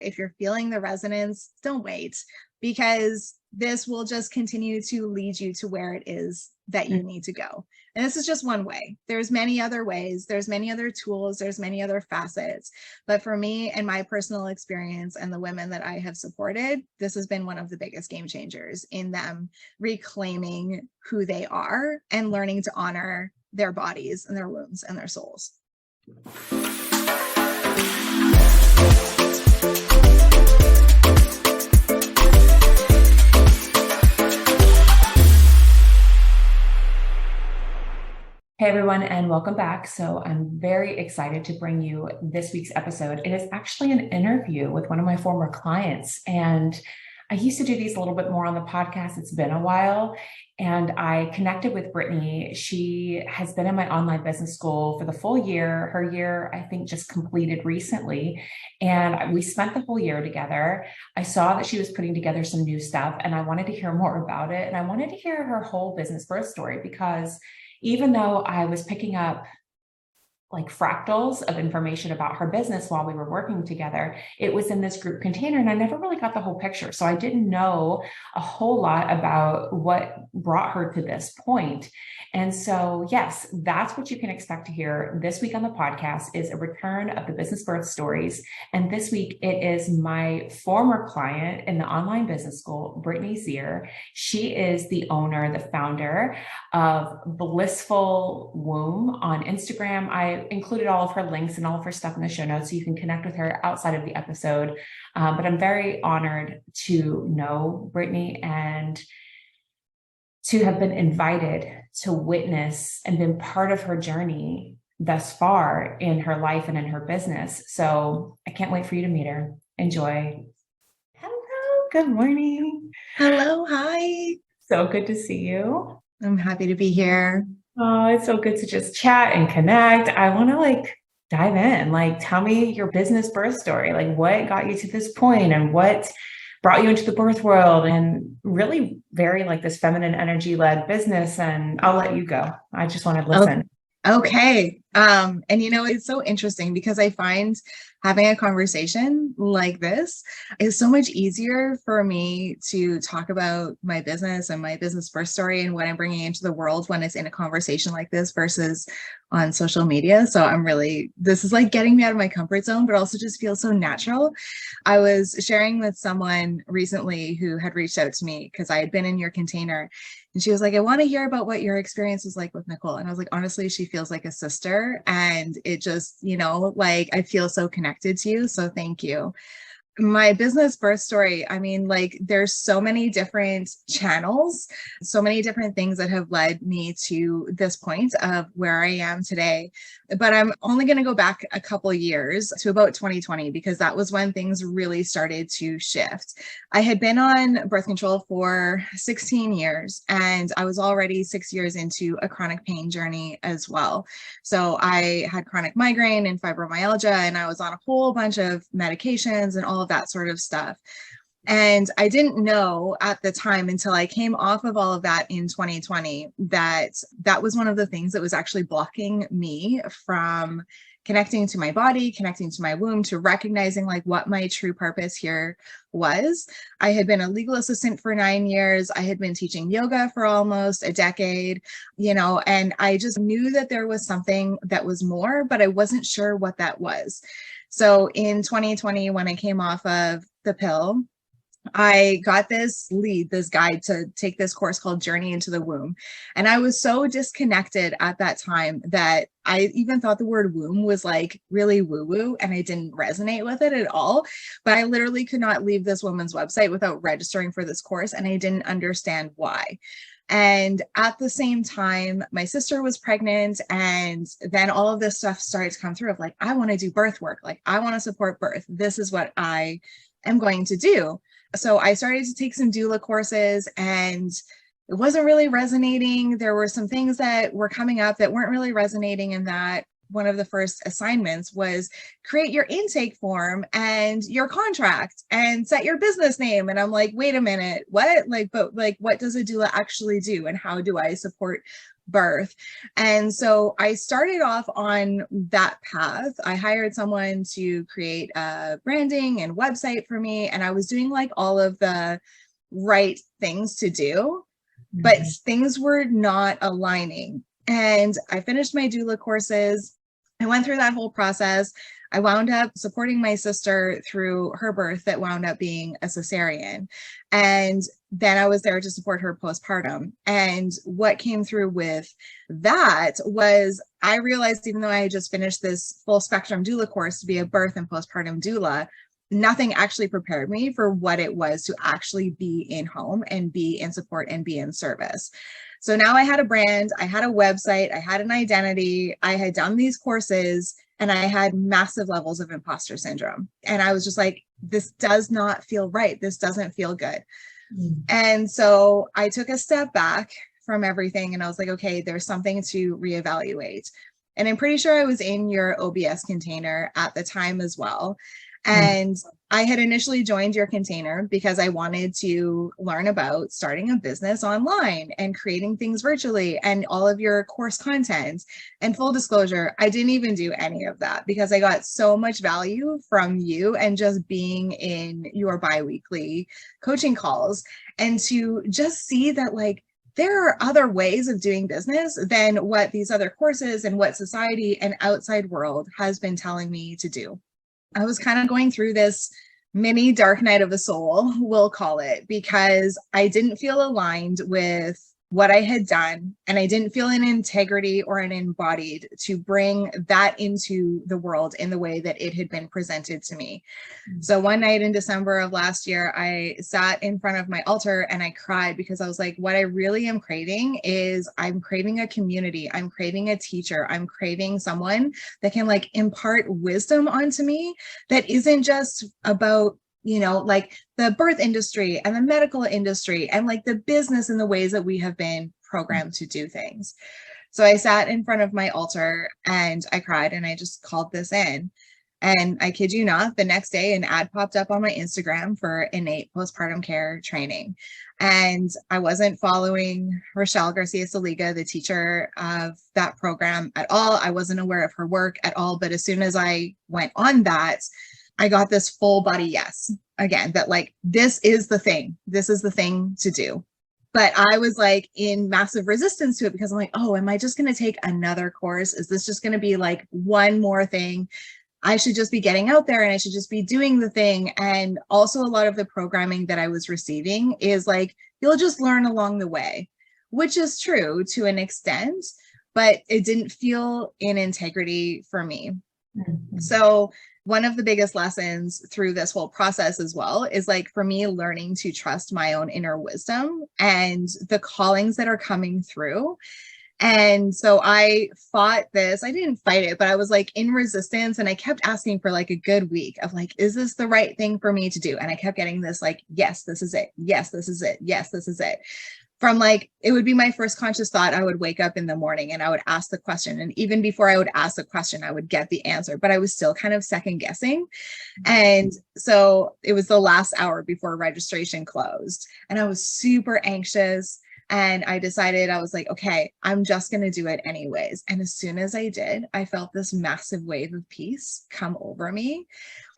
If you're feeling the resonance, don't wait, because this will just continue to lead you to where it is that you need to go. And this is just one way. There's many other ways. There's many other tools. There's many other facets. But for me and my personal experience and the women that I have supported, this has been one of the biggest game changers in them reclaiming who they are and learning to honor their bodies and their wombs and their souls. Hey everyone, and welcome back. So I'm very excited to bring you this week's episode. It is actually an interview with one of my former clients. And I used to do these a little bit more on the podcast. It's been a while. And I connected with Brittany. She has been in my online business school for the full year. Her year, I think, just completed recently. And we spent the whole year together. I saw that she was putting together some new stuff and I wanted to hear more about it. And I wanted to hear her whole business birth story, because even though I was picking up like fractals of information about her business while we were working together, it was in this group container and I never really got the whole picture. So I didn't know a whole lot about what brought her to this point. And so, yes, that's what you can expect to hear this week on the podcast is a return of the business birth stories. And this week it is my former client in the online business school, Brittany Zeer. She is the owner, the founder of Blissful Womb on Instagram. I included all of her links and all of her stuff in the show notes so you can connect with her outside of the episode. But I'm very honored to know Brittany and to have been invited to witness and been part of her journey thus far in her life and in her business. So I can't wait for you to meet her. Enjoy. Hello. Good morning. Hello. Hi. So good to see you. I'm happy to be here. Oh, it's so good to just chat and connect. I want to dive in. Tell me your business birth story. What got you to this point and what brought you into the birth world, and really very this feminine energy led business. And I'll let you go. I just want to listen. Okay. And it's so interesting because I find having a conversation like this is so much easier for me to talk about my business and my business birth story and what I'm bringing into the world when it's in a conversation like this versus on social media. So this is getting me out of my comfort zone, but also just feels so natural. I was sharing with someone recently who had reached out to me because I had been in your container. And she was like, I want to hear about what your experience was like with Nicole. And I was like, honestly, she feels like a sister. And it just, I feel so connected to you. So thank you. My business birth story, there's so many different channels, so many different things that have led me to this point of where I am today. But I'm only going to go back a couple of years to about 2020, because that was when things really started to shift. I had been on birth control for 16 years, and I was already 6 years into a chronic pain journey as well. So I had chronic migraine and fibromyalgia, and I was on a whole bunch of medications and all of that sort of stuff. And I didn't know at the time until I came off of all of that in 2020 that was one of the things that was actually blocking me from connecting to my body, connecting to my womb, to recognizing what my true purpose here was. I had been a legal assistant for 9 years. I had been teaching yoga for almost a decade, and I just knew that there was something that was more, but I wasn't sure what that was. So in 2020, when I came off of the pill, I got this guide to take this course called Journey into the Womb. And I was so disconnected at that time that I even thought the word womb was really woo-woo, and I didn't resonate with it at all. But I literally could not leave this woman's website without registering for this course, and I didn't understand why. And at the same time, my sister was pregnant, and then all of this stuff started to come through of I want to do birth work. I want to support birth. This is what I am going to do. So I started to take some doula courses, and it wasn't really resonating. There were some things that were coming up that weren't really resonating in that. one of the first assignments was create your intake form and your contract and set your business name. And I'm like, wait a minute, what? But what does a doula actually do? And how do I support birth? And so I started off on that path. I hired someone to create a branding and website for me. And I was doing like all of the right things to do, but things were not aligning. And I finished my doula courses. I went through that whole process. I wound up supporting my sister through her birth that wound up being a cesarean. And then I was there to support her postpartum. And what came through with that was I realized, even though I had just finished this full spectrum doula course to be a birth and postpartum doula, nothing actually prepared me for what it was to actually be in home and be in support and be in service. So now I had a brand, I had a website, I had an identity, I had done these courses, and I had massive levels of imposter syndrome. And I was just like, this does not feel right. This doesn't feel good. And so I took a step back from everything and I was like, okay, there's something to reevaluate. And I'm pretty sure I was in your OBS container at the time as well. And I had initially joined your container because I wanted to learn about starting a business online and creating things virtually and all of your course content. And full disclosure, I didn't even do any of that because I got so much value from you and just being in your bi-weekly coaching calls and to just see that like there are other ways of doing business than what these other courses and what society and outside world has been telling me to do. I was kind of going through this mini dark night of the soul, we'll call it, because I didn't feel aligned with what I had done. And I didn't feel an integrity or an embodied to bring that into the world in the way that it had been presented to me. So one night in December of last year, I sat in front of my altar and I cried because I was like, what I really am craving is I'm craving a community. I'm craving a teacher. I'm craving someone that can like impart wisdom onto me that isn't just about like the birth industry and the medical industry and like the business and the ways that we have been programmed to do things. So I sat in front of my altar and I cried and I just called this in. And I kid you not, the next day an ad popped up on my Instagram for innate postpartum care training. And I wasn't following Rochelle Garcia-Saliga, the teacher of that program at all. I wasn't aware of her work at all. But as soon as I went on that, I got this full body yes again, that like, this is the thing to do. But I was like in massive resistance to it because I'm like, oh, am I just going to take another course? Is this just going to be like one more thing? I should just be getting out there and I should just be doing the thing. And also a lot of the programming that I was receiving is like, you'll just learn along the way, which is true to an extent, but it didn't feel in integrity for me. So one of the biggest lessons through this whole process as well is like for me learning to trust my own inner wisdom and the callings that are coming through. And so I fought this. I didn't fight it, but I was like in resistance and I kept asking for like a good week of like, is this the right thing for me to do? And I kept getting this like, yes, this is it. Yes, this is it. Yes, this is it. From like, it would be my first conscious thought. I would wake up in the morning and I would ask the question. And even before I would ask the question, I would get the answer, but I was still kind of second guessing. And so it was the last hour before registration closed and I was super anxious. And I decided, I was like, okay, I'm just going to do it anyways. And as soon as I did, I felt this massive wave of peace come over me.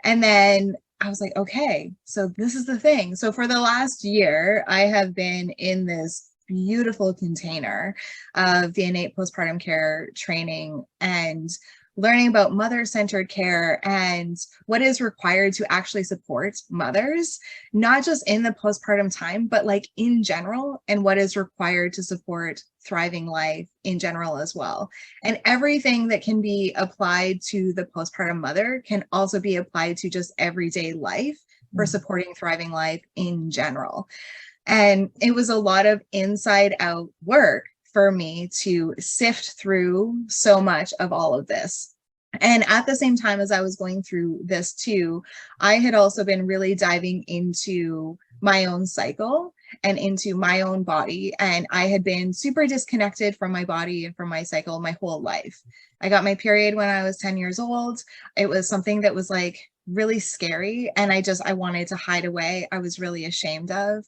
And then I was like, okay, so this is the thing. So for the last year, I have been in this beautiful container of the innate postpartum care training and learning about mother-centered care and what is required to actually support mothers, not just in the postpartum time, but like in general, and what is required to support thriving life in general as well. And everything that can be applied to the postpartum mother can also be applied to just everyday life for supporting thriving life in general. And it was a lot of inside out work for me to sift through so much of all of this. And at the same time as I was going through this too, I had also been really diving into my own cycle and into my own body. And I had been super disconnected from my body and from my cycle my whole life. I got my period when I was 10 years old. It was something that was like really scary. And I wanted to hide away. I was really ashamed of.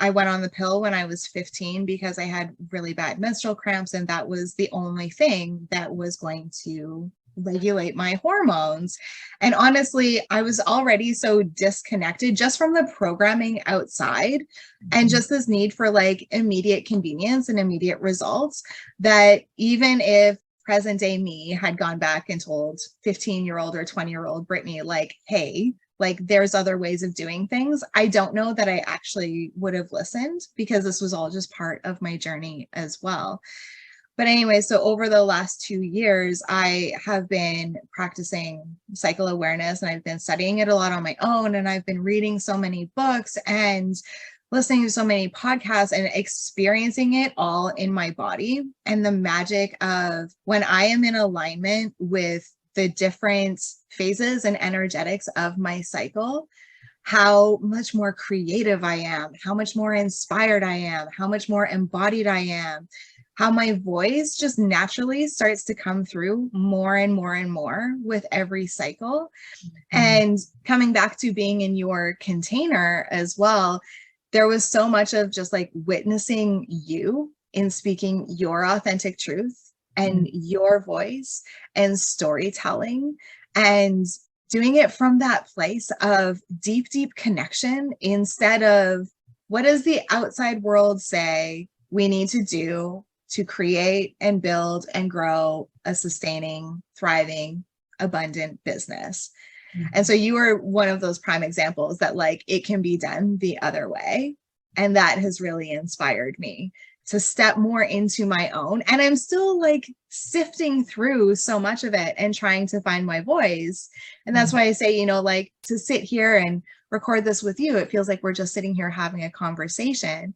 I went on the pill when I was 15 because I had really bad menstrual cramps. And that was the only thing that was going to regulate my hormones. And honestly, I was already so disconnected just from the programming outside and just this need for like immediate convenience and immediate results, that even if present day me had gone back and told 15-year-old or 20-year-old Brittany, like, hey, like there's other ways of doing things, I don't know that I actually would have listened, because this was all just part of my journey as well. But anyway, so over the last 2 years, I have been practicing cycle awareness, and I've been studying it a lot on my own. And I've been reading so many books and listening to so many podcasts and experiencing it all in my body, and the magic of when I am in alignment with the different phases and energetics of my cycle, how much more creative I am, how much more inspired I am, how much more embodied I am, how my voice just naturally starts to come through more and more and more with every cycle. And coming back to being in your container as well, there was so much of just like witnessing you in speaking your authentic truth and your voice and storytelling, and doing it from that place of deep, deep connection, instead of what does the outside world say we need to do to create and build and grow a sustaining, thriving, abundant business. And so you are one of those prime examples that like it can be done the other way. And that has really inspired me to step more into my own. And I'm still like sifting through so much of it and trying to find my voice. And that's why I say, you know, like to sit here and record this with you, it feels like we're just sitting here having a conversation.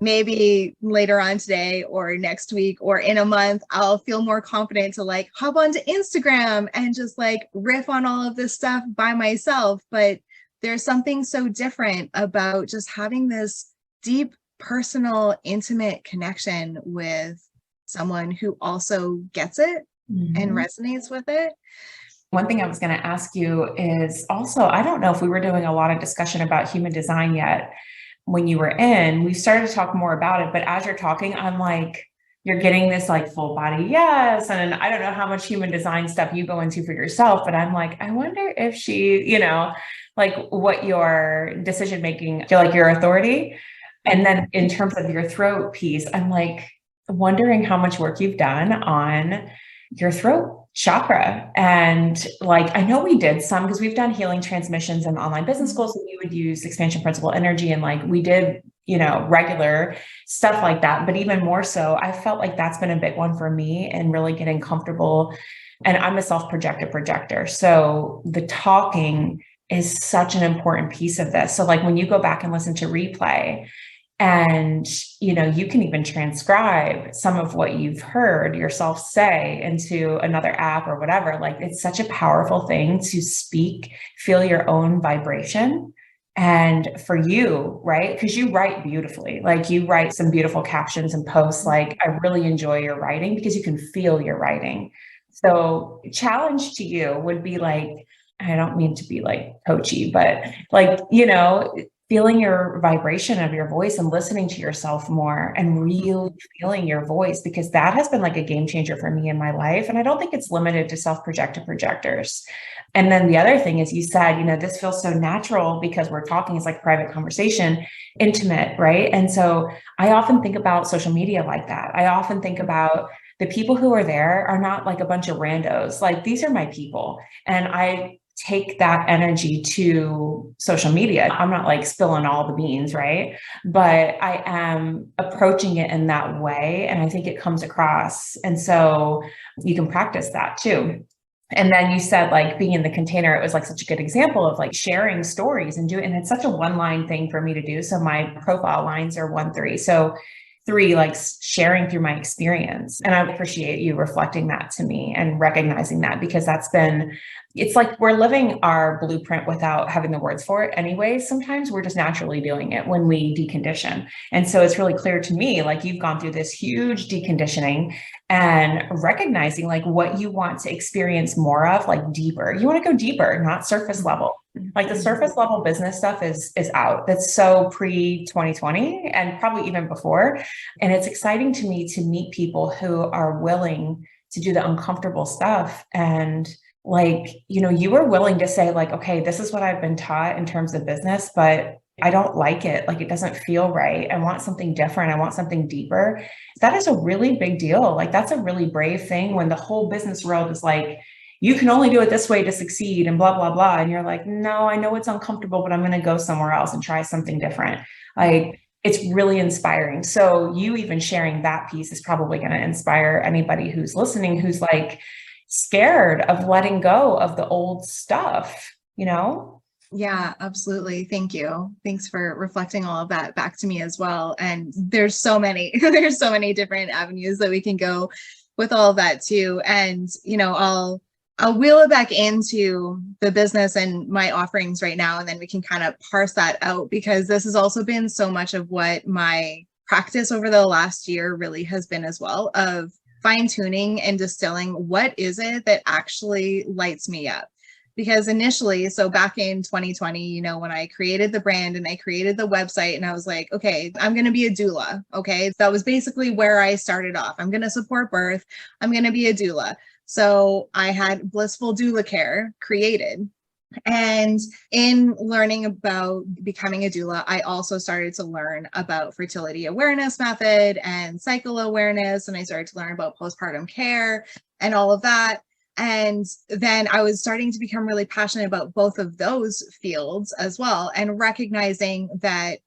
Maybe later on today or next week or in a month, I'll feel more confident to like hop onto Instagram and just like riff on all of this stuff by myself. But there's something so different about just having this deep, personal, intimate connection with someone who also gets it and resonates with it. One thing I was going to ask you is also, I don't know if we were doing a lot of discussion about human design yet. When you were in, we started to talk more about it, but as you're talking, I'm like, you're getting this like full body yes. And I don't know how much human design stuff you go into for yourself, but I'm like, I wonder if she, you know, like what your decision making, like your authority. And then in terms of your throat piece, I'm like wondering how much work you've done on your throat chakra. And like, I know we did some because we've done healing transmissions and online business schools, and we would use expansion principle energy. And like, we did, you know, regular stuff like that. But even more so, I felt like that's been a big one for me and really getting comfortable. And I'm a self-projected projector. So the talking is such an important piece of this. So like when you go back and listen to replay, and, you know, you can even transcribe some of what you've heard yourself say into another app or whatever. Like, it's such a powerful thing to speak, feel your own vibration. And for you, right? Because you write beautifully, like you write some beautiful captions and posts. Like, I really enjoy your writing because you can feel your writing. So challenge to you would be like, I don't mean to be like coachy, but like, you know, feeling your vibration of your voice and listening to yourself more and really feeling your voice, because that has been like a game changer for me in my life. And I don't think it's limited to self-projected projectors. And then the other thing is, you said, you know, this feels so natural because we're talking, it's like private conversation, intimate, right? And so I often think about social media like that. I often think about the people who are there are not like a bunch of randos. Like, these are my people. And I take that energy to social media. I'm not like spilling all the beans, right? But I am approaching it in that way. And I think it comes across. And so you can practice that too. And then you said like being in the container, it was like such a good example of like sharing stories and doing, and it's such a one-line thing for me to do. So my profile lines are 1-3. So 3, like sharing through my experience. And I appreciate you reflecting that to me and recognizing that, because it's like we're living our blueprint without having the words for it anyway. Sometimes we're just naturally doing it when we decondition. And so it's really clear to me, like you've gone through this huge deconditioning and recognizing like what you want to experience more of, like deeper. You want to go deeper, not surface level. Like the surface level business stuff is out. That's so pre 2020 and probably even before. And it's exciting to me to meet people who are willing to do the uncomfortable stuff. And like, you were willing to say like, okay, this is what I've been taught in terms of business, but I don't like it. Like, it doesn't feel right. I want something different. I want something deeper. That is a really big deal. Like, that's a really brave thing when the whole business world is like, you can only do it this way to succeed and blah, blah, blah. And you're like, no, I know it's uncomfortable, but I'm going to go somewhere else and try something different. Like, it's really inspiring. So you even sharing that piece is probably going to inspire anybody who's listening, who's like scared of letting go of the old stuff, Yeah, absolutely. Thank you. Thanks for reflecting all of that back to me as well. And there's so many different avenues that we can go with all of that too. And, I'll wheel it back into the business and my offerings right now, and then we can kind of parse that out, because this has also been so much of what my practice over the last year really has been as well, of fine-tuning and distilling what is it that actually lights me up. Because initially, so back in 2020, when I created the brand and I created the website, and I was like, okay, I'm going to be a doula. Okay. That was basically where I started off. I'm going to support birth. I'm going to be a doula. So I had Blissful Doula Care created. And in learning about becoming a doula, I also started to learn about fertility awareness method and cycle awareness. And I started to learn about postpartum care and all of that. And then I was starting to become really passionate about both of those fields as well, and recognizing that,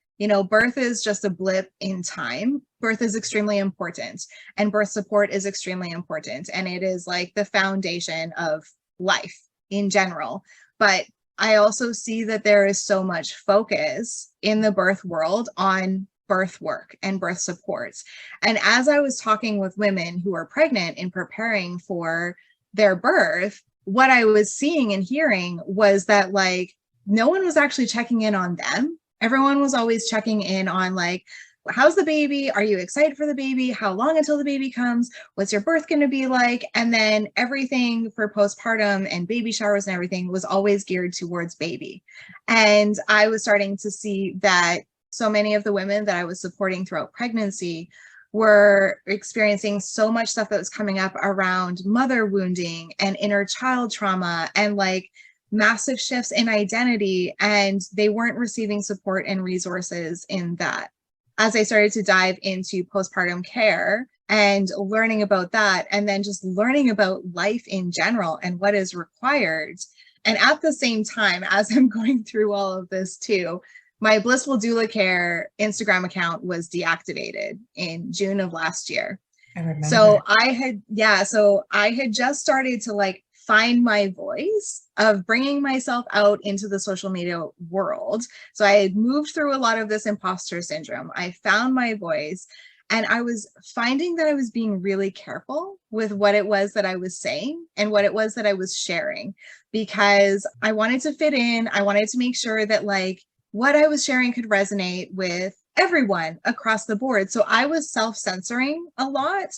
birth is just a blip in time. Birth is extremely important, and birth support is extremely important. And it is like the foundation of life in general. But I also see that there is so much focus in the birth world on birth work and birth supports. And as I was talking with women who are pregnant and preparing for their birth, what I was seeing and hearing was that like no one was actually checking in on them. Everyone was always checking in on like, how's the baby? Are you excited for the baby? How long until the baby comes? What's your birth going to be like? And then everything for postpartum and baby showers and everything was always geared towards baby. And I was starting to see that so many of the women that I was supporting throughout pregnancy were experiencing so much stuff that was coming up around mother wounding and inner child trauma and like massive shifts in identity, and they weren't receiving support and resources in that. As I started to dive into postpartum care and learning about that, and then just learning about life in general and what is required. And at the same time, as I'm going through all of this too, my Blissful Doula Care Instagram account was deactivated in June of last year. I remember. So I had just started to like find my voice of bringing myself out into the social media world. So I had moved through a lot of this imposter syndrome. I found my voice, and I was finding that I was being really careful with what it was that I was saying and what it was that I was sharing, because I wanted to fit in. I wanted to make sure that like what I was sharing could resonate with everyone across the board. So I was self-censoring a lot.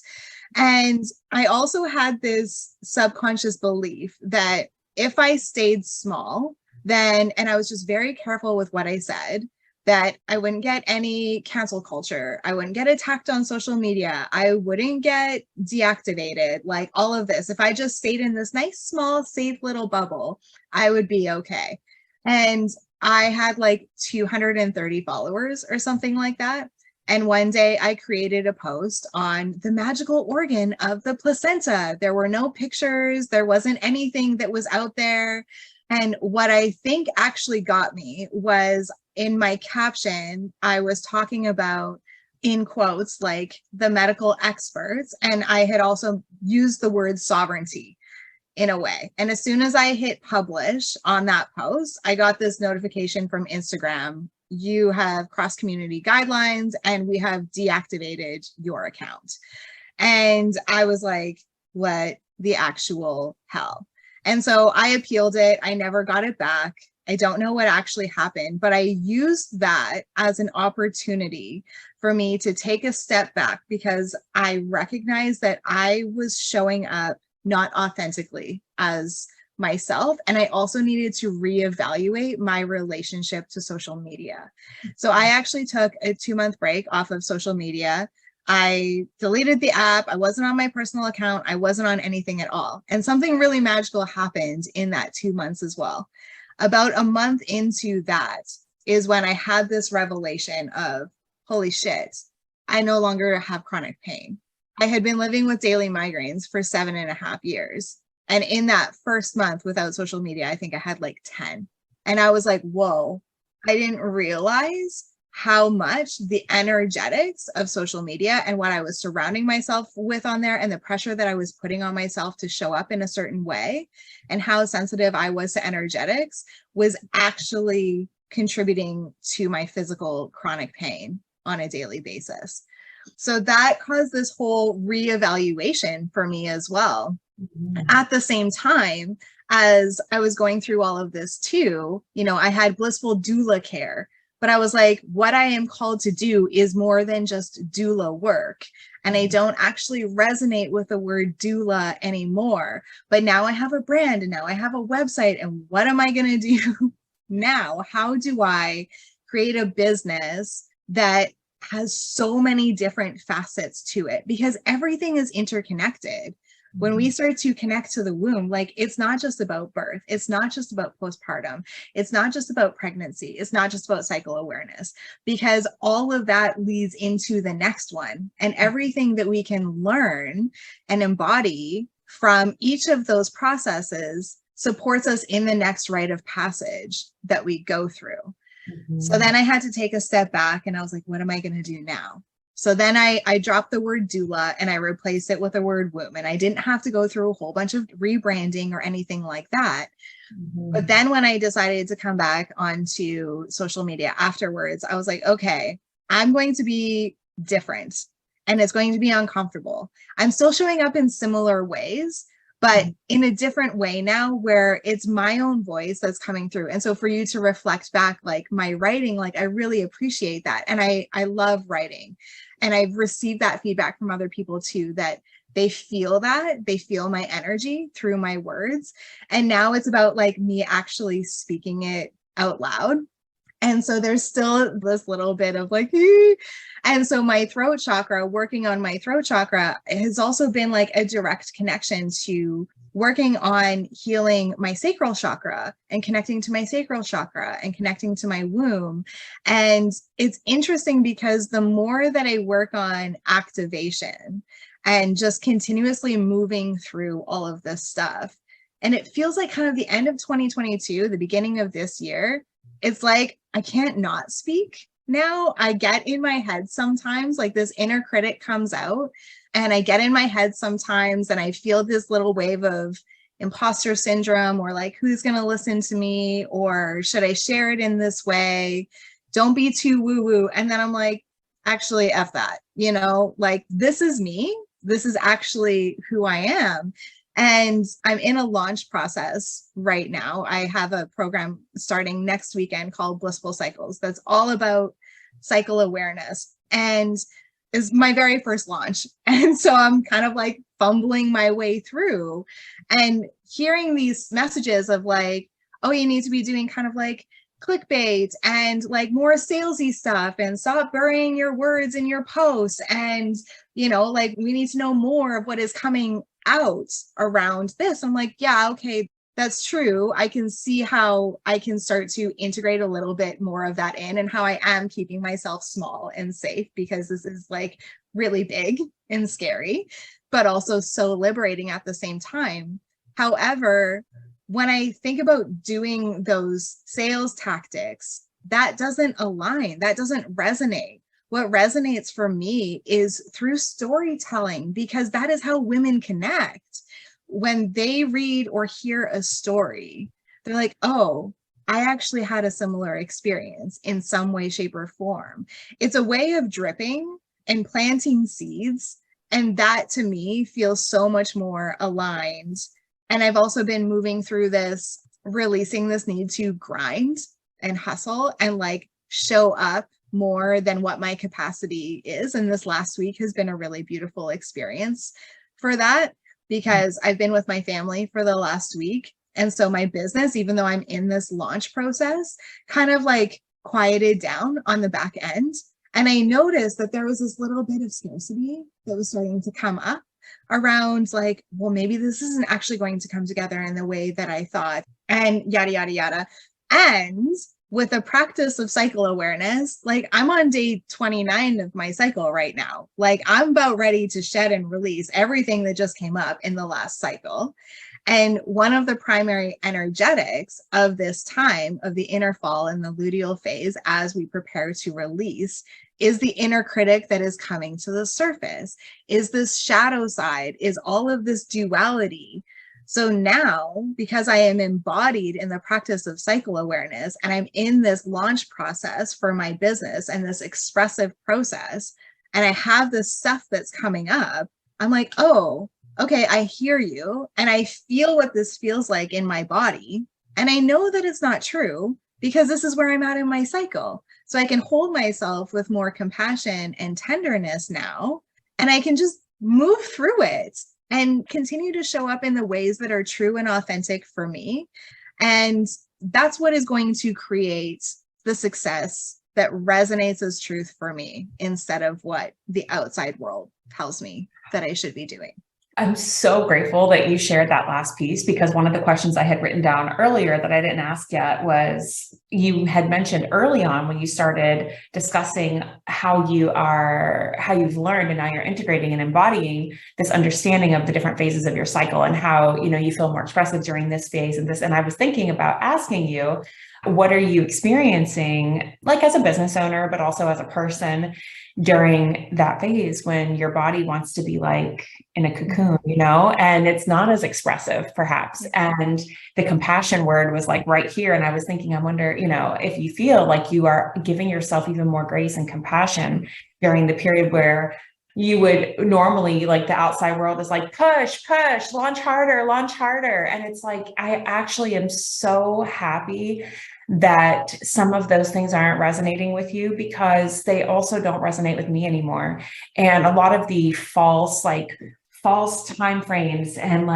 And I also had this subconscious belief that if I stayed small, then, and I was just very careful with what I said, that I wouldn't get any cancel culture. I wouldn't get attacked on social media. I wouldn't get deactivated, like all of this. If I just stayed in this nice, small, safe little bubble, I would be okay. And I had like 230 followers or something like that. And one day I created a post on the magical organ of the placenta. There were no pictures. There wasn't anything that was out there. And what I think actually got me was in my caption, I was talking about, in quotes, like the medical experts. And I had also used the word sovereignty in a way. And as soon as I hit publish on that post, I got this notification from Instagram. you have crossed community guidelines and we have deactivated your account. And I was like, what the actual hell? And so I appealed it. I never got it back. I don't know what actually happened, but I used that as an opportunity for me to take a step back because I recognized that I was showing up not authentically as myself. And I also needed to reevaluate my relationship to social media. So I actually took a 2-month break off of social media. I deleted the app. I wasn't on my personal account. I wasn't on anything at all. And something really magical happened in that 2 months as well. About a month into that is when I had this revelation of, holy shit, I no longer have chronic pain. I had been living with daily migraines for 7.5 years. And in that first month without social media, I think I had like 10. And I was like, whoa, I didn't realize how much the energetics of social media and what I was surrounding myself with on there and the pressure that I was putting on myself to show up in a certain way and how sensitive I was to energetics was actually contributing to my physical chronic pain on a daily basis. So that caused this whole reevaluation for me as well. Mm-hmm. At the same time, as I was going through all of this too, I had blissful doula care. But I was like, what I am called to do is more than just doula work. And I don't actually resonate with the word doula anymore. But now I have a brand and now I have a website. And what am I going to do now? How do I create a business that has so many different facets to it? Because everything is interconnected. When we start to connect to the womb, like it's not just about birth. It's not just about postpartum. It's not just about pregnancy. It's not just about cycle awareness, because all of that leads into the next one. And everything that we can learn and embody from each of those processes supports us in the next rite of passage that we go through. Mm-hmm. So then I had to take a step back and I was like, what am I going to do now? So then I dropped the word doula and I replaced it with the word womb. And I didn't have to go through a whole bunch of rebranding or anything like that. Mm-hmm. But then when I decided to come back onto social media afterwards, I was like, okay, I'm going to be different and it's going to be uncomfortable. I'm still showing up in similar ways, but in a different way now where it's my own voice that's coming through. And so for you to reflect back, like my writing, like I really appreciate that. And I love writing. And I've received that feedback from other people too, that they feel my energy through my words. And now it's about like me actually speaking it out loud. And so there's still this little bit of like, and so my throat chakra, working on my throat chakra has also been like a direct connection to working on healing my sacral chakra and connecting to my sacral chakra and connecting to my womb. And it's interesting because the more that I work on activation and just continuously moving through all of this stuff, and it feels like kind of the end of 2022, the beginning of this year, it's like, I can't not speak now. I get in my head sometimes, like this inner critic comes out and I get in my head sometimes and I feel this little wave of imposter syndrome or like, who's going to listen to me? Or should I share it in this way? Don't be too woo woo. And then I'm like, actually, F that, like this is me. This is actually who I am. And I'm in a launch process right now. I have a program starting next weekend called Blissful Cycles that's all about cycle awareness and is my very first launch. And so I'm kind of like fumbling my way through and hearing these messages of like, oh, you need to be doing kind of like clickbait and like more salesy stuff and stop burying your words in your posts. And, like we need to know more of what is coming out around this. I'm like, yeah, okay, that's true. I can see how I can start to integrate a little bit more of that in and how I am keeping myself small and safe because this is like really big and scary, but also so liberating at the same time. However, when I think about doing those sales tactics, that doesn't align, that doesn't resonate. What resonates for me is through storytelling, because that is how women connect. When they read or hear a story, they're like, oh, I actually had a similar experience in some way, shape, or form. It's a way of dripping and planting seeds. And that to me feels so much more aligned. And I've also been moving through this, releasing this need to grind and hustle and like show up more than what my capacity is. And this last week has been a really beautiful experience for that, because I've been with my family for the last week. And so my business, even though I'm in this launch process, kind of like quieted down on the back end. And I noticed that there was this little bit of scarcity that was starting to come up around like, well, maybe this isn't actually going to come together in the way that I thought, and yada, yada, yada. And with a practice of cycle awareness, like I'm on day 29 of my cycle right now. Like I'm about ready to shed and release everything that just came up in the last cycle. And one of the primary energetics of this time of the inner fall and the luteal phase, as we prepare to release, is the inner critic that is coming to the surface, is this shadow side, is all of this duality. So now, because I am embodied in the practice of cycle awareness, and I'm in this launch process for my business and this expressive process, and I have this stuff that's coming up, I'm like, oh, okay, I hear you. And I feel what this feels like in my body. And I know that it's not true because this is where I'm at in my cycle. So I can hold myself with more compassion and tenderness now, and I can just move through it and continue to show up in the ways that are true and authentic for me. And that's what is going to create the success that resonates as truth for me instead of what the outside world tells me that I should be doing. I'm so grateful that you shared that last piece, because one of the questions I had written down earlier that I didn't ask yet was, you had mentioned early on when you started discussing how you've learned and now you're integrating and embodying this understanding of the different phases of your cycle and how, you feel more expressive during this phase and this. And I was thinking about asking you, what are you experiencing, like as a business owner, but also as a person during that phase when your body wants to be like in a cocoon, and it's not as expressive perhaps. And the compassion word was like right here. And I was thinking, I wonder, if you feel like you are giving yourself even more grace and compassion during the period where you would normally, like the outside world is like, push, launch harder. And it's like, I actually am so happy that some of those things aren't resonating with you, because they also don't resonate with me anymore. And a lot of the false time frames and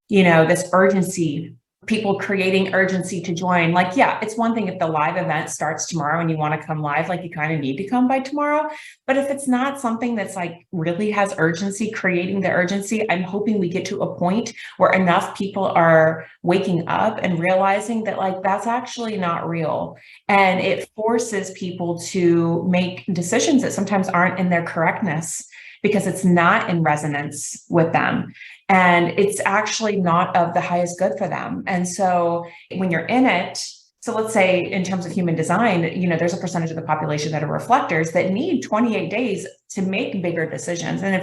this urgency, people creating urgency to join. Like, yeah, it's one thing if the live event starts tomorrow and you want to come live, like you kind of need to come by tomorrow. But if it's not something that's like really has urgency, creating the urgency, I'm hoping we get to a point where enough people are waking up and realizing that like, that's actually not real. And it forces people to make decisions that sometimes aren't in their correctness, because it's not in resonance with them. And it's actually not of the highest good for them. And so when you're in it, so let's say in terms of human design, there's a percentage of the population that are reflectors that need 28 days to make bigger decisions. And if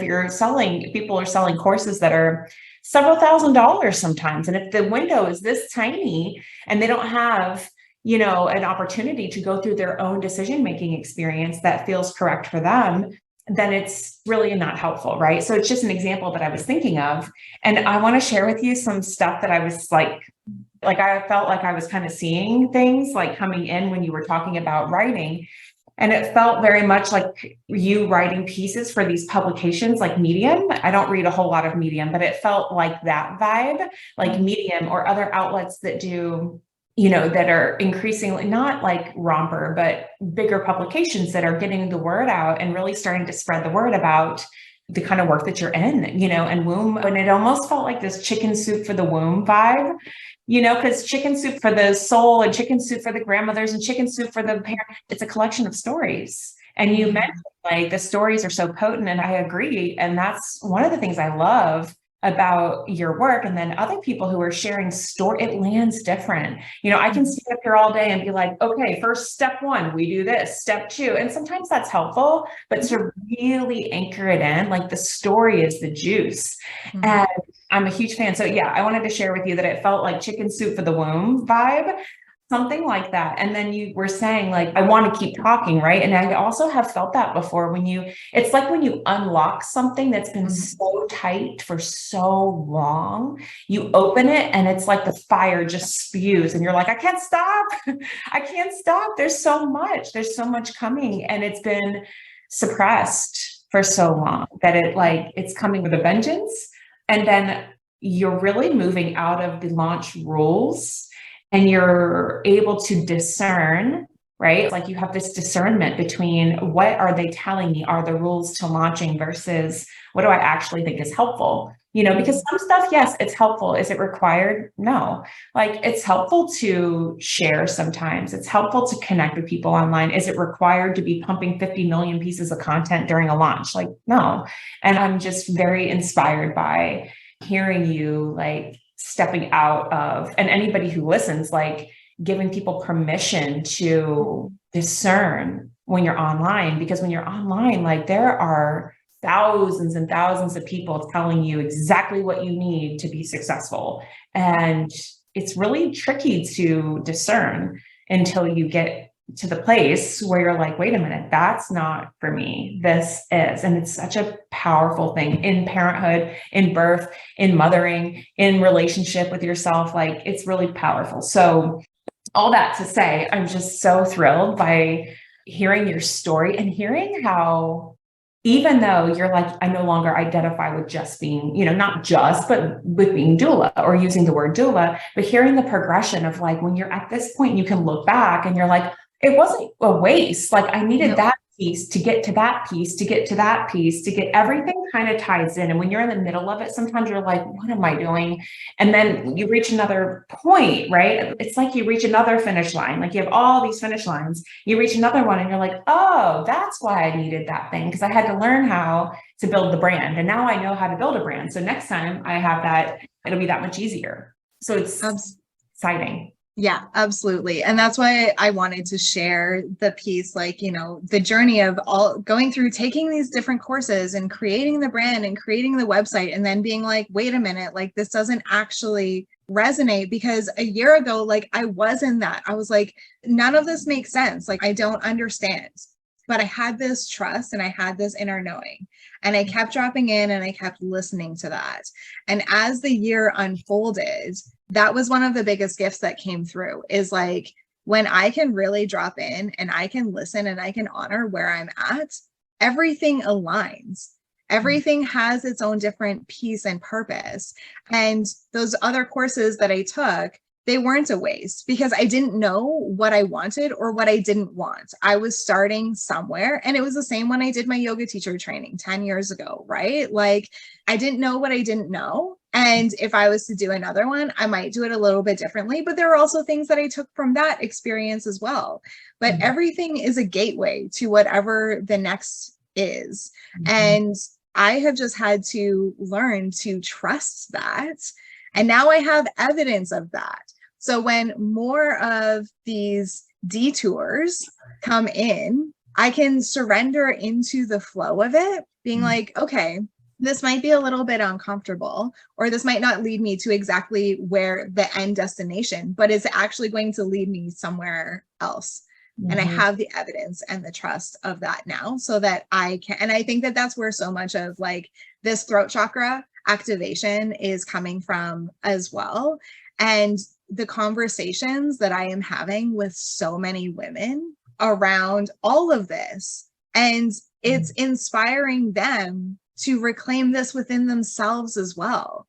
people are selling courses that are several $1,000s sometimes. And if the window is this tiny and they don't have an opportunity to go through their own decision-making experience that feels correct for them, then it's really not helpful, right? So it's just an example that I was thinking of. And I want to share with you some stuff that I was like I felt like I was kind of seeing things like coming in when you were talking about writing. And it felt very much like you writing pieces for these publications like Medium. I don't read a whole lot of Medium, but it felt like that vibe, like Medium or other outlets that do that are increasingly not like Romper, but bigger publications that are getting the word out and really starting to spread the word about the kind of work that you're in, and womb. And it almost felt like this chicken soup for the womb vibe, because chicken soup for the soul and chicken soup for the grandmothers and chicken soup for the parents. It's a collection of stories. And you mentioned like the stories are so potent, and I agree. And that's one of the things I love about your work. And then other people who are sharing story, it lands different. I can sit up here all day and be like, okay, first step 1, we do this, step 2. And sometimes that's helpful, but to really anchor it in, like the story is the juice. And I'm a huge fan. So yeah, I wanted to share with you that it felt like chicken soup for the womb vibe. something like that. And then you were saying like, I want to keep talking, right? And I also have felt that before it's like when you unlock something that's been so tight for so long, you open it and it's like the fire just spews and you're like, I can't stop. I can't stop. There's so much coming, and it's been suppressed for so long that it's coming with a vengeance. And then you're really moving out of the launch rules, and you're able to discern, right? Like you have this discernment between what are they telling me are the rules to launching versus what do I actually think is helpful? Because some stuff, yes, it's helpful. Is it required? No. Like it's helpful to share sometimes. It's helpful to connect with people online. Is it required to be pumping 50 million pieces of content during a launch? Like, no. And I'm just very inspired by hearing you like stepping out of, and anybody who listens, like giving people permission to discern when you're online, because when you're online, like there are thousands and thousands of people telling you exactly what you need to be successful. And it's really tricky to discern until you get to the place where you're like, wait a minute, that's not for me. This is. And it's such a powerful thing in parenthood, in birth, in mothering, in relationship with yourself. Like it's really powerful. So all that to say, I'm just so thrilled by hearing your story and hearing how, even though you're like, I no longer identify with just being, not just, but with being doula or using the word doula, but hearing the progression of like, when you're at this point, you can look back and you're like, it wasn't a waste. Like I needed that piece to get to that piece, to get to that piece, to get everything kind of ties in. And when you're in the middle of it, sometimes you're like, what am I doing? And then you reach another point, right? It's like you reach another finish line. Like you have all these finish lines, you reach another one and you're like, oh, that's why I needed that thing. Because I had to learn how to build the brand. And now I know how to build a brand. So next time I have that, it'll be that much easier. So it's exciting. Yeah, absolutely. And that's why I wanted to share the piece, like, the journey of all going through taking these different courses and creating the brand and creating the website, and then being like, wait a minute, like this doesn't actually resonate, because a year ago, like I was in that. I was like, none of this makes sense. Like, I don't understand. But I had this trust and I had this inner knowing, and I kept dropping in and I kept listening to that. And as the year unfolded, that was one of the biggest gifts that came through, is like when I can really drop in and I can listen and I can honor where I'm at, everything aligns. Everything has its own different piece and purpose. And those other courses that I took, they weren't a waste, because I didn't know what I wanted or what I didn't want. I was starting somewhere, and it was the same when I did my yoga teacher training 10 years ago, right? Like I didn't know what I didn't know. And if I was to do another one, I might do it a little bit differently, but there are also things that I took from that experience as well. But everything is a gateway to whatever the next is. And I have just had to learn to trust that. And now I have evidence of that. So when more of these detours come in, I can surrender into the flow of it, being like, okay, this might be a little bit uncomfortable, or this might not lead me to exactly where the end destination, but it's actually going to lead me somewhere else. And I have the evidence and the trust of that now, so that I can, and I think that that's where so much of like this throat chakra activation is coming from as well. And the conversations that I am having with so many women around all of this, and it's inspiring them to reclaim this within themselves as well.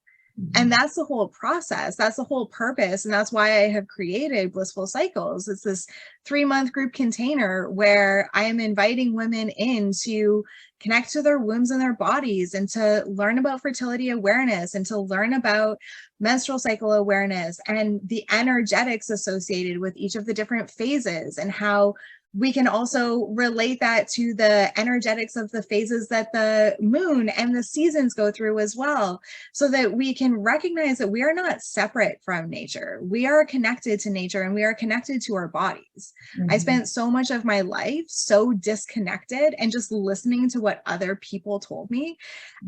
And that's the whole process. That's the whole purpose. And that's why I have created Blissful Cycles. It's this 3-month group container where I am inviting women in to connect to their wombs and their bodies, and to learn about fertility awareness, and to learn about menstrual cycle awareness and the energetics associated with each of the different phases, and how we can also relate that to the energetics of the phases that the moon and the seasons go through as well, so that we can recognize that we are not separate from nature. We are connected to nature, and we are connected to our bodies. I spent so much of my life so disconnected and just listening to what other people told me.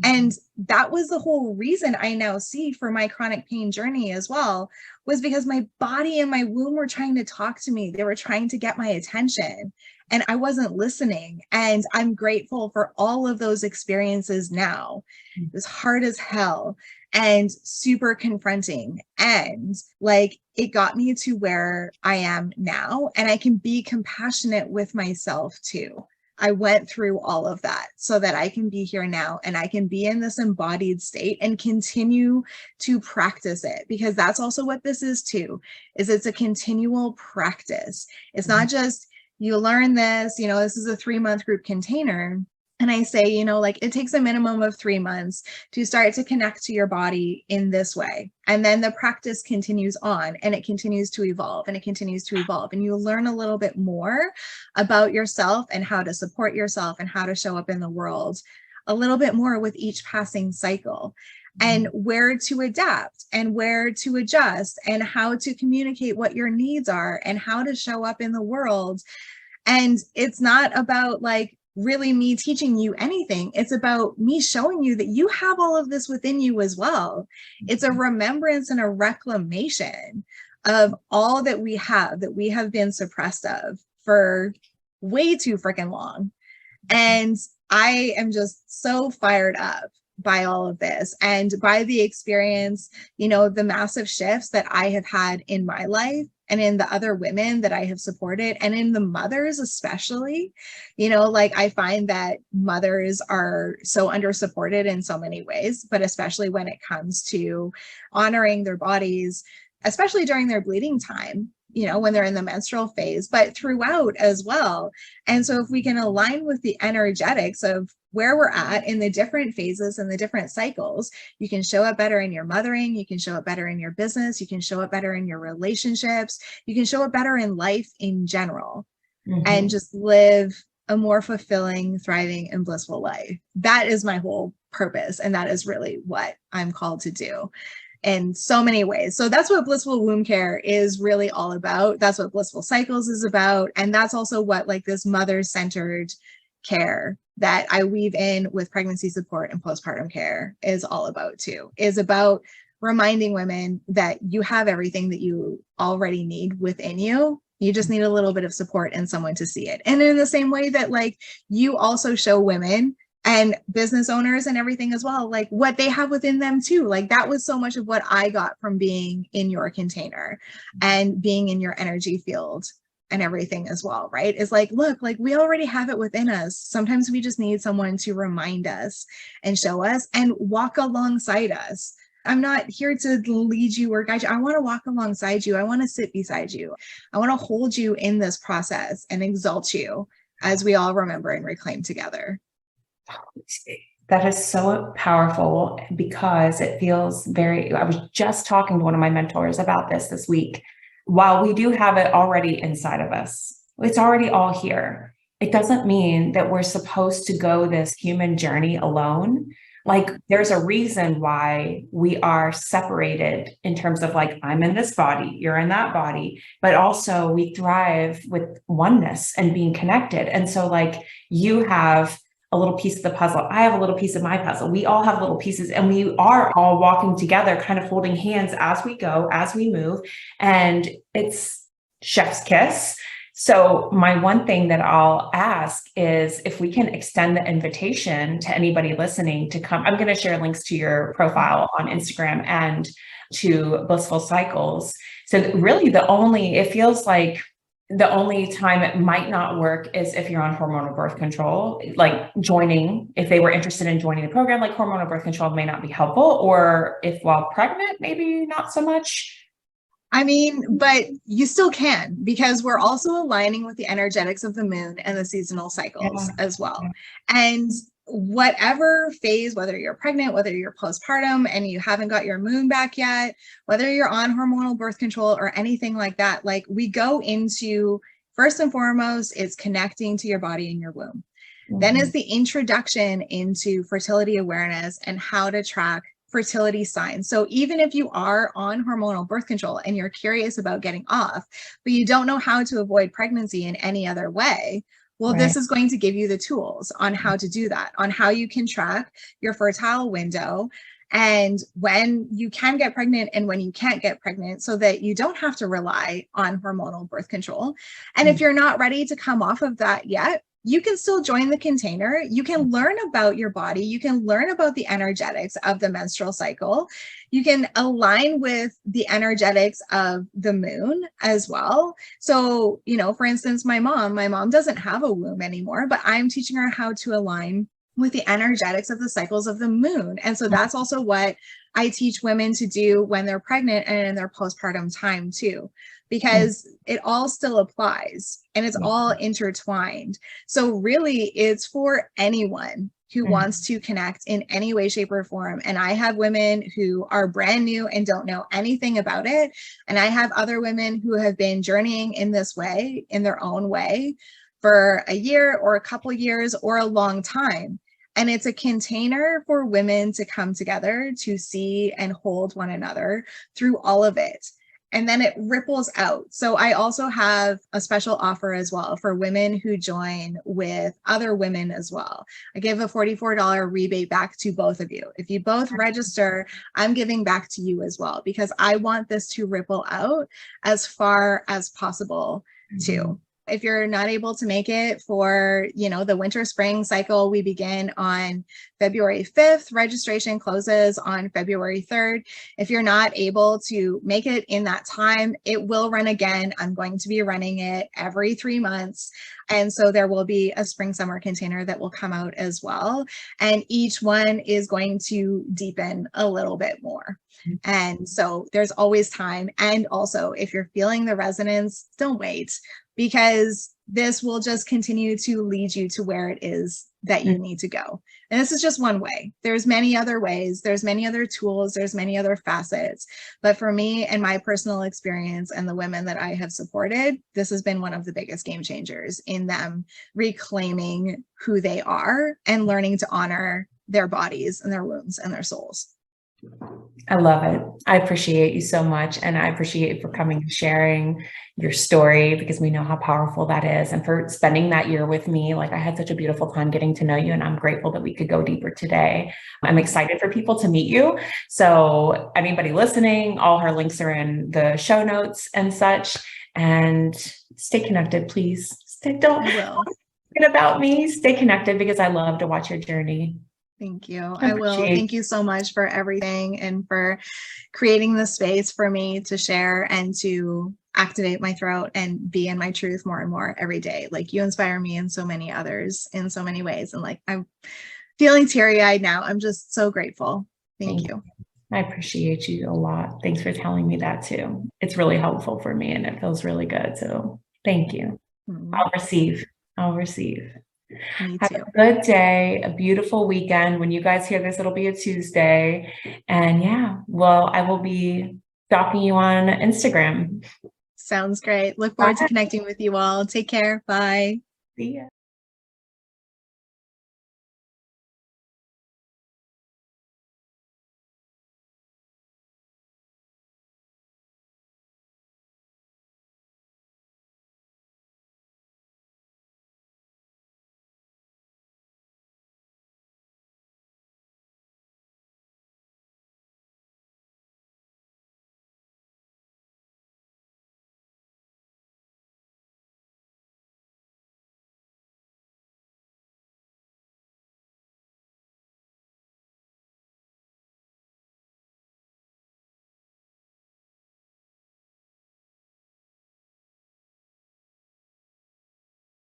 And that was the whole reason I now see for my chronic pain journey as well, was because my body and my womb were trying to talk to me. They were trying to get my attention and I wasn't listening. And I'm grateful for all of those experiences now. It was hard as hell and super confronting. And like, it got me to where I am now, and I can be compassionate with myself too. I went through all of that so that I can be here now and I can be in this embodied state and continue to practice it, because that's also what this is too, is it's a continual practice. It's not just you learn this, this is a 3-month group container. And I say, like it takes a minimum of 3 months to start to connect to your body in this way. And then the practice continues on and it continues to evolve and it continues to evolve. And you learn a little bit more about yourself and how to support yourself and how to show up in the world a little bit more with each passing cycle, and where to adapt and where to adjust and how to communicate what your needs are and how to show up in the world. And it's not about like really me teaching you anything. It's about me showing you that you have all of this within you as well. It's a remembrance and a reclamation of all that we have been suppressed of for way too freaking long. And I am just so fired up by all of this and by the experience, the massive shifts that I have had in my life and in the other women that I have supported, and in the mothers especially. Like I find that mothers are so under supported in so many ways, but especially when it comes to honoring their bodies, especially during their bleeding time, when they're in the menstrual phase, but throughout as well. And so if we can align with the energetics of where we're at in the different phases and the different cycles, you can show up better in your mothering, you can show up better in your business, you can show up better in your relationships, you can show up better in life in general, and just live a more fulfilling, thriving, and blissful life. That is my whole purpose. And that is really what I'm called to do in so many ways. So that's what Blissful Womb Care is really all about. That's what Blissful Cycles is about. And that's also what like this mother-centered care that I weave in with pregnancy support and postpartum care is all about too, is about reminding women that you have everything that you already need within you. You just need a little bit of support and someone to see it. And in the same way that like you also show women and business owners and everything as well, like what they have within them too. Like that was so much of what I got from being in your container and being in your energy field and everything as well, right? It's like, look, like we already have it within us. Sometimes we just need someone to remind us and show us and walk alongside us. I'm not here to lead you or guide you. I want to walk alongside you. I want to sit beside you. I want to hold you in this process and exalt you as we all remember and reclaim together. That is so powerful because it feels I was just talking to one of my mentors about this week. While we do have it already inside of us, it's already all here. It doesn't mean that we're supposed to go this human journey alone. Like there's a reason why we are separated in terms of like, I'm in this body, you're in that body, but also we thrive with oneness and being connected. And so like you have a little piece of the puzzle. I have a little piece of my puzzle. We all have little pieces and we are all walking together, kind of holding hands as we go, as we move. And it's chef's kiss. So my one thing that I'll ask is if we can extend the invitation to anybody listening to come. I'm going to share links to your profile on Instagram and to Blissful Cycles. So really it feels like the only time it might not work is if you're on hormonal birth control, like if they were interested in joining the program, like hormonal birth control may not be helpful, or if while pregnant, maybe not so much. I mean, but you still can, because we're also aligning with the energetics of the moon and the seasonal cycles as well. And whatever phase, whether you're pregnant, whether you're postpartum and you haven't got your moon back yet, whether you're on hormonal birth control or anything like that, like we go into, first and foremost, it's connecting to your body and your womb. Then is the introduction into fertility awareness and how to track fertility signs. So even if you are on hormonal birth control and you're curious about getting off, but you don't know how to avoid pregnancy in any other way, well, this is going to give you the tools on how to do that, on how you can track your fertile window and when you can get pregnant and when you can't get pregnant, so that you don't have to rely on hormonal birth control. And if you're not ready to come off of that yet, you can still join the container. You can learn about your body. You can learn about the energetics of the menstrual cycle. You can align with the energetics of the moon as well. So, for instance, my mom doesn't have a womb anymore, but I'm teaching her how to align with the energetics of the cycles of the moon. And so that's also what I teach women to do when they're pregnant and in their postpartum time too, because it all still applies and it's all intertwined. So really it's for anyone who wants to connect in any way, shape, or form. And I have women who are brand new and don't know anything about it. And I have other women who have been journeying in this way, in their own way, for a year or a couple of years or a long time. And it's a container for women to come together to see and hold one another through all of it. And then it ripples out. So I also have a special offer as well for women who join with other women as well. I give a $44 rebate back to both of you. If you both register, I'm giving back to you as well, because I want this to ripple out as far as possible too. If you're not able to make it for, the winter spring cycle, we begin on February 5th. Registration closes on February 3rd. If you're not able to make it in that time, it will run again. I'm going to be running it every 3 months. And so there will be a spring summer container that will come out as well. And each one is going to deepen a little bit more. And so there's always time. And also, if you're feeling the resonance, don't wait, because this will just continue to lead you to where it is that you need to go. And this is just one way. There's many other ways. There's many other tools. There's many other facets. But for me and my personal experience and the women that I have supported, this has been one of the biggest game changers in them reclaiming who they are and learning to honor their bodies and their wombs and their souls. I love it. I appreciate you so much. And I appreciate you for coming and sharing your story, because we know how powerful that is. And for spending that year with me. Like, I had such a beautiful time getting to know you, and I'm grateful that we could go deeper today. I'm excited for people to meet you. So anybody listening, all her links are in the show notes and such. And stay connected, please. Don't forget about me. Stay connected, because I love to watch your journey. Thank you. I will. Thank you so much for everything and for creating the space for me to share and to activate my throat and be in my truth more and more every day. Like, you inspire me and so many others in so many ways. And like, I'm feeling teary-eyed now. I'm just so grateful. Thank you. I appreciate you a lot. Thanks for telling me that too. It's really helpful for me and it feels really good. So thank you. I'll receive. Have a good day, a beautiful weekend. When you guys hear this, it'll be a Tuesday. And I will be stalking you on Instagram. Sounds great. Look forward to connecting with you all. Take care. Bye. See ya.